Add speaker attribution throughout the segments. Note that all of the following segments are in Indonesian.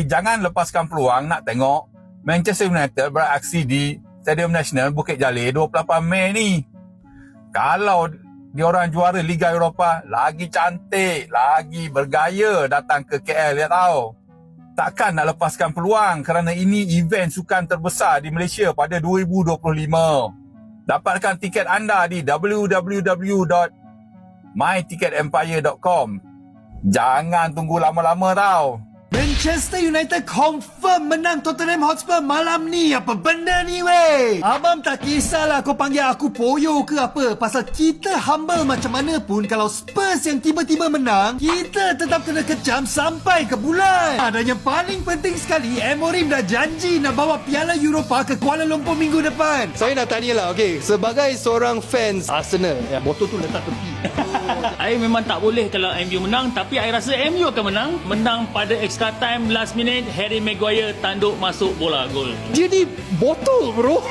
Speaker 1: Jadi jangan lepaskan peluang nak tengok Manchester United beraksi di Stadium Nasional Bukit Jalil 28 Mei ni. Kalau diorang juara Liga Eropah, lagi cantik, lagi bergaya datang ke KL, dia tahu. Takkan nak lepaskan peluang kerana ini event sukan terbesar di Malaysia pada 2025. Dapatkan tiket anda di www.myticketempire.com. Jangan tunggu lama-lama tau.
Speaker 2: Manchester United confirm menang Tottenham Hotspur malam ni. Apa benda ni weh? Abang tak kisahlah kau panggil aku poyo ke apa. Pasal kita humble macam mana pun, kalau Spurs yang tiba-tiba menang, kita tetap kena kecam sampai ke bulan. Dan yang paling penting sekali, Amorim dah janji nak bawa Piala Europa ke Kuala Lumpur minggu depan.
Speaker 3: Saya nak tanya lah, okay, sebagai seorang fans Arsenal, botol tu letak tepi.
Speaker 4: I memang tak boleh kalau MU menang, tapi I rasa MU akan menang. Menang pada extra time, last minute, Harry Maguire tanduk masuk bola gol.
Speaker 3: Dia ni botol bro.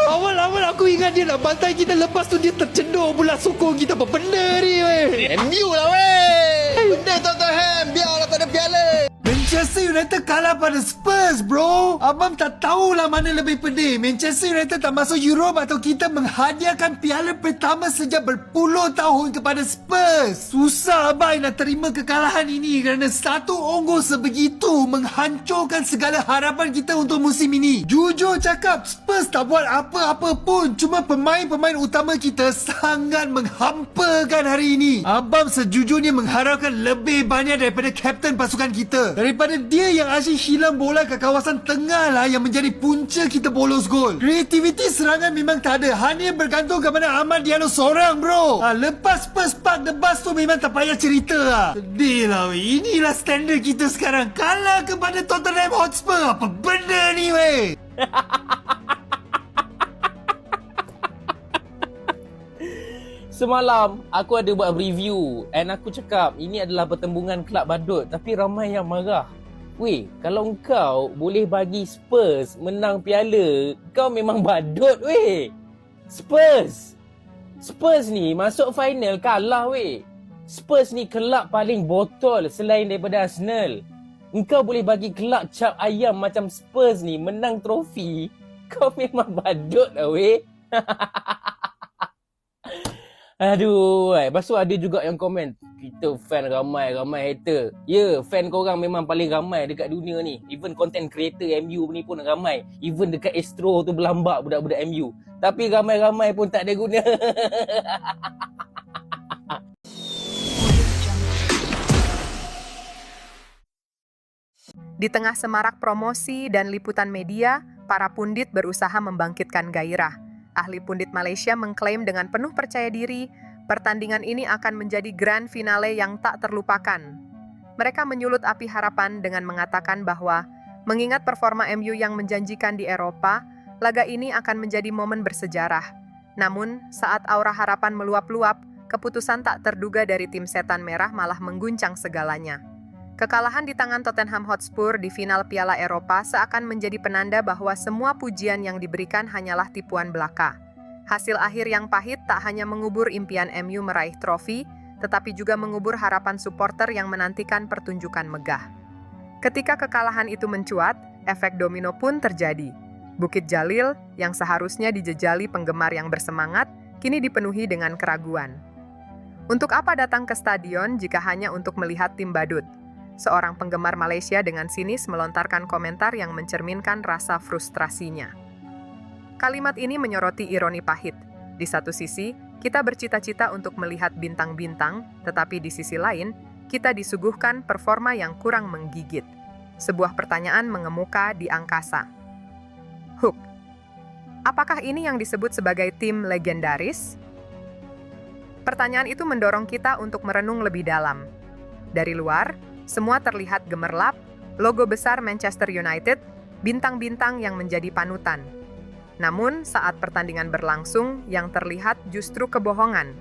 Speaker 3: Awal-awal aku ingat dia nak bantai kita, lepas tu dia tercedor pula sokong kita. Apa benda ni weh?
Speaker 5: MU lah weh. Benda Tottenham, biarlah tak ada piala.
Speaker 2: Manchester United kalah pada Spurs bro. Abang tak tahulah mana lebih pedih, Manchester United tak masuk Europe atau kita menghadiahkan piala pertama sejak berpuluh tahun kepada Spurs. Susah abang nak terima kekalahan ini kerana satu unggul sebegitu menghancurkan segala harapan kita untuk musim ini. Jujur cakap, Spurs tak buat apa-apa pun. Cuma pemain-pemain utama kita sangat menghampakan hari ini. Abang sejujurnya mengharapkan lebih banyak daripada kapten pasukan kita. Daripada dia yang asyik hilang bola ke kawasan tengah lah yang menjadi punca kita bolos gol. Kreativiti serangan memang tak ada, hanya bergantung kepada Ahmad Diallo seorang bro. Lepas Spurs park the bus tu memang tak payah cerita lah. Sedih lah weh. Inilah standard kita sekarang, kalah kepada Tottenham Hotspur. Apa benda ni weh?
Speaker 6: Semalam aku ada buat review and aku cakap ini adalah pertembungan kelab badut, tapi ramai yang marah. Weh, kalau kau boleh bagi Spurs menang piala, kau memang badut weh. Spurs ni masuk final kalah weh. Spurs ni kelab paling botol selain daripada Arsenal. Engkau boleh bagi kelab cap ayam macam Spurs ni menang trofi, kau memang badut lah weh. Aduh, lepas tu ada juga yang komen, kita fan ramai hater. Ya, fan korang memang paling ramai dekat dunia ni. Even content creator MU ni pun ramai. Even dekat Astro tu berlambak budak-budak MU. Tapi ramai-ramai pun tak ada guna.
Speaker 7: Di tengah semarak promosi dan liputan media, para pundit berusaha membangkitkan gairah. Ahli pundit Malaysia mengklaim dengan penuh percaya diri, pertandingan ini akan menjadi grand finale yang tak terlupakan. Mereka menyulut api harapan dengan mengatakan bahwa, mengingat performa MU yang menjanjikan di Eropa, laga ini akan menjadi momen bersejarah. Namun, saat aura harapan meluap-luap, keputusan tak terduga dari tim setan merah malah mengguncang segalanya. Kekalahan di tangan Tottenham Hotspur di final Piala Eropa seakan menjadi penanda bahwa semua pujian yang diberikan hanyalah tipuan belaka. Hasil akhir yang pahit tak hanya mengubur impian MU meraih trofi, tetapi juga mengubur harapan supporter yang menantikan pertunjukan megah. Ketika kekalahan itu mencuat, efek domino pun terjadi. Bukit Jalil, yang seharusnya dijejali penggemar yang bersemangat, kini dipenuhi dengan keraguan. Untuk apa datang ke stadion jika hanya untuk melihat tim badut? Seorang penggemar Malaysia dengan sinis melontarkan komentar yang mencerminkan rasa frustrasinya. Kalimat ini menyoroti ironi pahit. Di satu sisi, kita bercita-cita untuk melihat bintang-bintang, tetapi di sisi lain, kita disuguhkan performa yang kurang menggigit. Sebuah pertanyaan mengemuka di angkasa. Hook. Apakah ini yang disebut sebagai tim legendaris? Pertanyaan itu mendorong kita untuk merenung lebih dalam. Dari luar, semua terlihat gemerlap, logo besar Manchester United, bintang-bintang yang menjadi panutan. Namun, saat pertandingan berlangsung, yang terlihat justru kebohongan.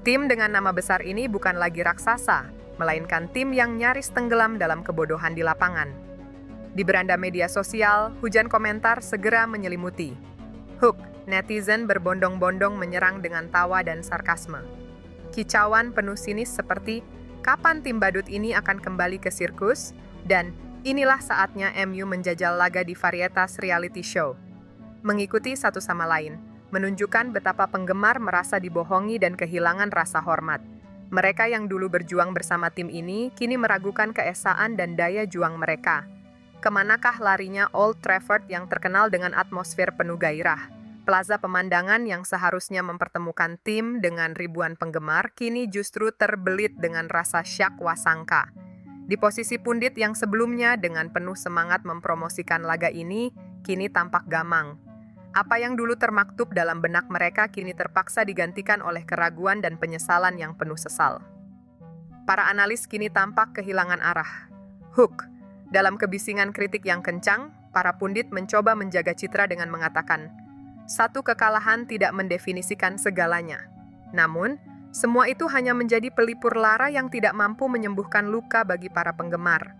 Speaker 7: Tim dengan nama besar ini bukan lagi raksasa, melainkan tim yang nyaris tenggelam dalam kebodohan di lapangan. Di beranda media sosial, hujan komentar segera menyelimuti. Hook, netizen berbondong-bondong menyerang dengan tawa dan sarkasme. Kicauan penuh sinis seperti, kapan tim badut ini akan kembali ke sirkus? Dan Inilah saatnya MU menjajal laga di varietas reality show. Mengikuti satu sama lain, menunjukkan betapa penggemar merasa dibohongi dan kehilangan rasa hormat. Mereka yang dulu berjuang bersama tim ini, kini meragukan keesaan dan daya juang mereka. Kemanakah larinya Old Trafford yang terkenal dengan atmosfer penuh gairah? Plaza pemandangan yang seharusnya mempertemukan tim dengan ribuan penggemar, kini justru terbelit dengan rasa syak wasangka. Di posisi pundit yang sebelumnya dengan penuh semangat mempromosikan laga ini, kini tampak gamang. Apa yang dulu termaktub dalam benak mereka kini terpaksa digantikan oleh keraguan dan penyesalan yang penuh sesal. Para analis kini tampak kehilangan arah. Hook. Dalam kebisingan kritik yang kencang, para pundit mencoba menjaga citra dengan mengatakan, satu kekalahan tidak mendefinisikan segalanya. Namun, semua itu hanya menjadi pelipur lara yang tidak mampu menyembuhkan luka bagi para penggemar.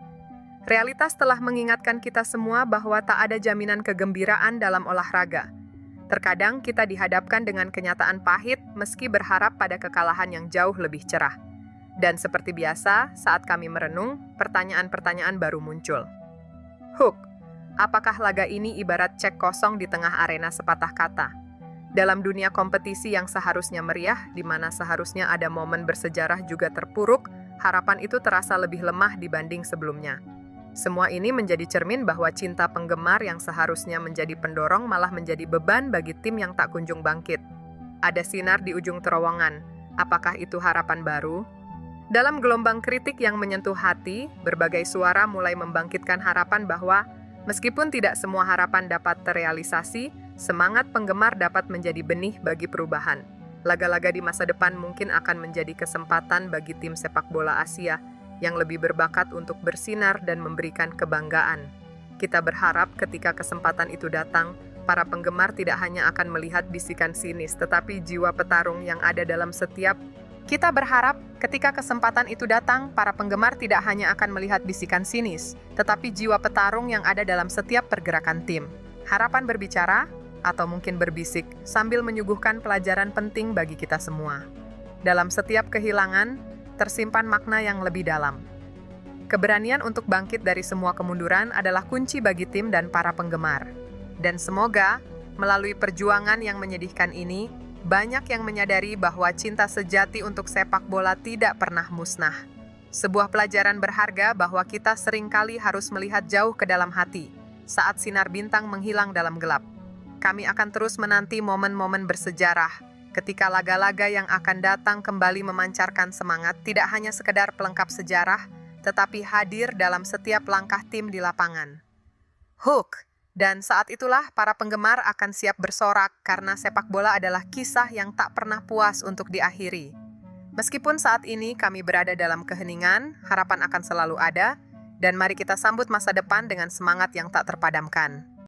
Speaker 7: Realitas telah mengingatkan kita semua bahwa tak ada jaminan kegembiraan dalam olahraga. Terkadang kita dihadapkan dengan kenyataan pahit meski berharap pada kekalahan yang jauh lebih cerah. Dan seperti biasa, saat kami merenung, pertanyaan-pertanyaan baru muncul. Hook, apakah laga ini ibarat cek kosong di tengah arena sepatah kata? Dalam dunia kompetisi yang seharusnya meriah, di mana seharusnya ada momen bersejarah juga terpuruk, harapan itu terasa lebih lemah dibanding sebelumnya. Semua ini menjadi cermin bahwa cinta penggemar yang seharusnya menjadi pendorong malah menjadi beban bagi tim yang tak kunjung bangkit. Ada sinar di ujung terowongan. Apakah itu harapan baru? Dalam gelombang kritik yang menyentuh hati, berbagai suara mulai membangkitkan harapan bahwa meskipun tidak semua harapan dapat terrealisasi, semangat penggemar dapat menjadi benih bagi perubahan. Laga-laga di masa depan mungkin akan menjadi kesempatan bagi tim sepak bola Asia yang lebih berbakat untuk bersinar dan memberikan kebanggaan. Kita berharap ketika kesempatan itu datang, para penggemar tidak hanya akan melihat bisikan sinis, tetapi jiwa petarung yang ada dalam setiap. Kita berharap ketika kesempatan itu datang, para penggemar tidak hanya akan melihat bisikan sinis, tetapi jiwa petarung yang ada dalam setiap pergerakan tim. Harapan berbicara, atau mungkin berbisik, sambil menyuguhkan pelajaran penting bagi kita semua. Dalam setiap kehilangan, tersimpan makna yang lebih dalam. Keberanian untuk bangkit dari semua kemunduran adalah kunci bagi tim dan para penggemar. Dan semoga, melalui perjuangan yang menyedihkan ini, banyak yang menyadari bahwa cinta sejati untuk sepak bola tidak pernah musnah. Sebuah pelajaran berharga bahwa kita seringkali harus melihat jauh ke dalam hati, saat sinar bintang menghilang dalam gelap. Kami akan terus menanti momen-momen bersejarah, ketika laga-laga yang akan datang kembali memancarkan semangat tidak hanya sekedar pelengkap sejarah, tetapi hadir dalam setiap langkah tim di lapangan. Hook! Dan saat itulah para penggemar akan siap bersorak karena sepak bola adalah kisah yang tak pernah puas untuk diakhiri. Meskipun saat ini kami berada dalam keheningan, harapan akan selalu ada, dan mari kita sambut masa depan dengan semangat yang tak terpadamkan.